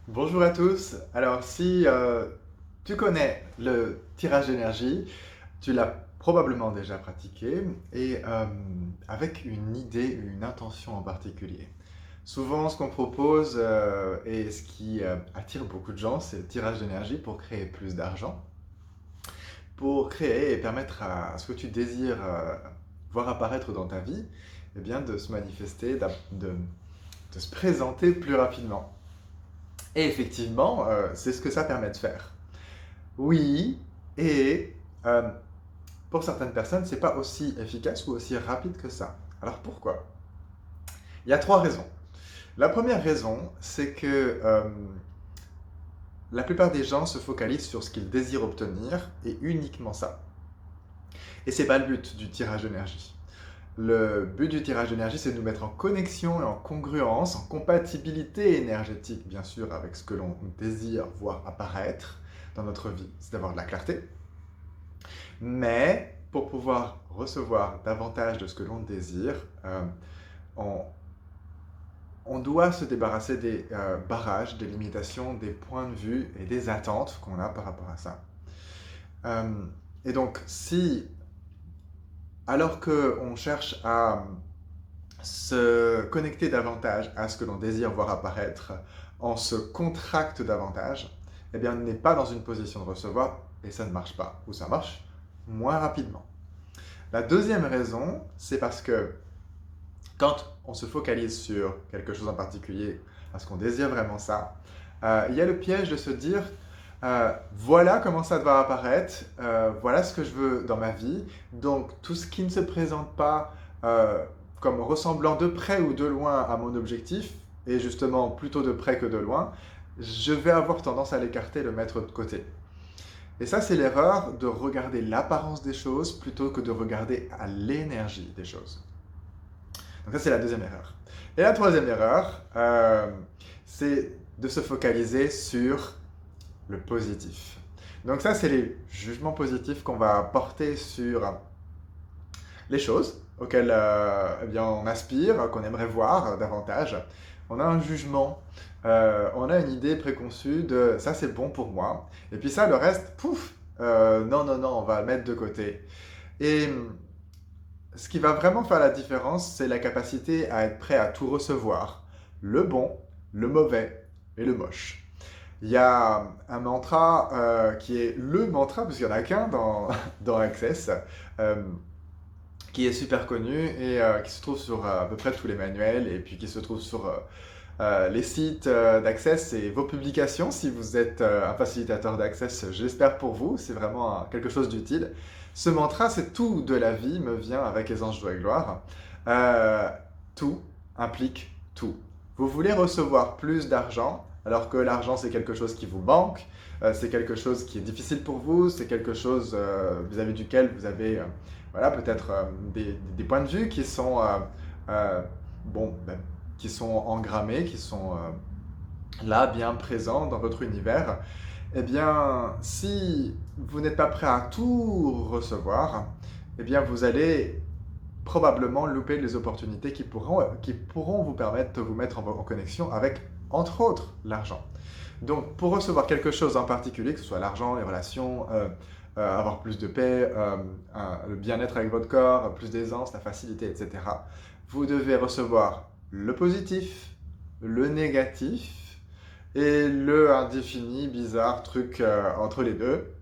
Bonjour à tous. Alors, si tu connais le tirage d'énergie, tu l'as probablement déjà pratiqué et avec une idée, une intention en particulier. Souvent, ce qu'on propose et ce qui attire beaucoup de gens, c'est le tirage d'énergie pour créer plus d'argent, pour créer et permettre à ce que tu désires voir apparaître dans ta vie, eh bien, de se manifester, de se présenter plus rapidement. Et effectivement, c'est ce que ça permet de faire. Oui, et pour certaines personnes, c'est pas aussi efficace ou aussi rapide que ça. Alors pourquoi? Il y a trois raisons. La première raison, c'est que la plupart des gens se focalisent sur ce qu'ils désirent obtenir et uniquement ça. Et c'est pas le but du tirage d'énergie. Le but du tirage d'énergie, c'est de nous mettre en connexion et en congruence, en compatibilité énergétique, bien sûr, avec ce que l'on désire voir apparaître dans notre vie. C'est d'avoir de la clarté. Mais pour pouvoir recevoir davantage de ce que l'on désire, on, on doit se débarrasser des barrages, des limitations, des points de vue et des attentes qu'on a par rapport à ça. Et donc, si, alors qu'on cherche à se connecter davantage à ce que l'on désire voir apparaître, on se contracte davantage, eh bien, on n'est pas dans une position de recevoir et ça ne marche pas, ou ça marche moins rapidement. La deuxième raison, c'est parce que quand on se focalise sur quelque chose en particulier, parce qu'on désire vraiment ça, il y a le piège de se dire voilà comment ça doit apparaître, voilà ce que je veux dans ma vie, donc tout ce qui ne se présente pas comme ressemblant de près ou de loin à mon objectif, et justement plutôt de près que de loin, je vais avoir tendance à l'écarter et le mettre de côté. Et ça, c'est l'erreur de regarder l'apparence des choses plutôt que de regarder à l'énergie des choses. Donc ça, c'est la deuxième erreur. Et la troisième erreur, c'est de se focaliser sur le positif. Donc ça, c'est les jugements positifs qu'on va porter sur les choses auxquelles eh bien, on aspire, qu'on aimerait voir davantage. On a un jugement, on a une idée préconçue de ça c'est bon pour moi. Et puis ça, le reste, pouf, non, non, non, on va le mettre de côté. Et ce qui va vraiment faire la différence, c'est la capacité à être prêt à tout recevoir. Le bon, le mauvais et le moche. Il y a un mantra qui est le mantra, parce qu'il n'y en a qu'un dans Access, euh, qui est super connu et qui se trouve sur à peu près tous les manuels et puis qui se trouve sur les sites d'Access et vos publications. Si vous êtes un facilitateur d'Access, j'espère pour vous, c'est vraiment quelque chose d'utile. Ce mantra, c'est tout de la vie me vient avec les anges joie et gloire. Tout implique tout. Vous voulez recevoir plus d'argent, alors que l'argent c'est quelque chose qui vous manque, c'est quelque chose qui est difficile pour vous, c'est quelque chose vis-à-vis duquel vous avez voilà, peut-être des points de vue qui sont bon, ben, qui sont engrammés, qui sont là, bien présents dans votre univers, eh bien, si vous n'êtes pas prêt à tout recevoir, eh bien, vous allez probablement louper les opportunités qui pourront vous permettre de vous mettre en connexion avec, entre autres, l'argent. Donc, pour recevoir quelque chose en particulier, que ce soit l'argent, les relations, avoir plus de paix, le bien-être avec votre corps, plus d'aisance, la facilité, etc., vous devez recevoir le positif, le négatif et le indéfini, bizarre truc entre les deux.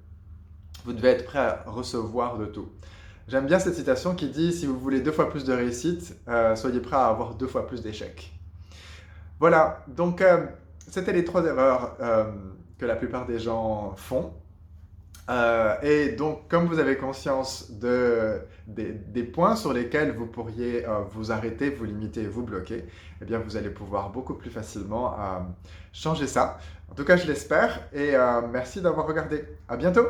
Vous devez être prêt à recevoir de tout. J'aime bien cette citation qui dit si vous voulez 2 fois plus de réussite, soyez prêt à avoir 2 fois plus d'échecs. Voilà, donc c'était les trois erreurs que la plupart des gens font. Et donc, comme vous avez conscience des points sur lesquels vous pourriez vous arrêter, vous limiter, vous bloquer, eh bien, vous allez pouvoir beaucoup plus facilement changer ça. En tout cas, je l'espère et merci d'avoir regardé. À bientôt!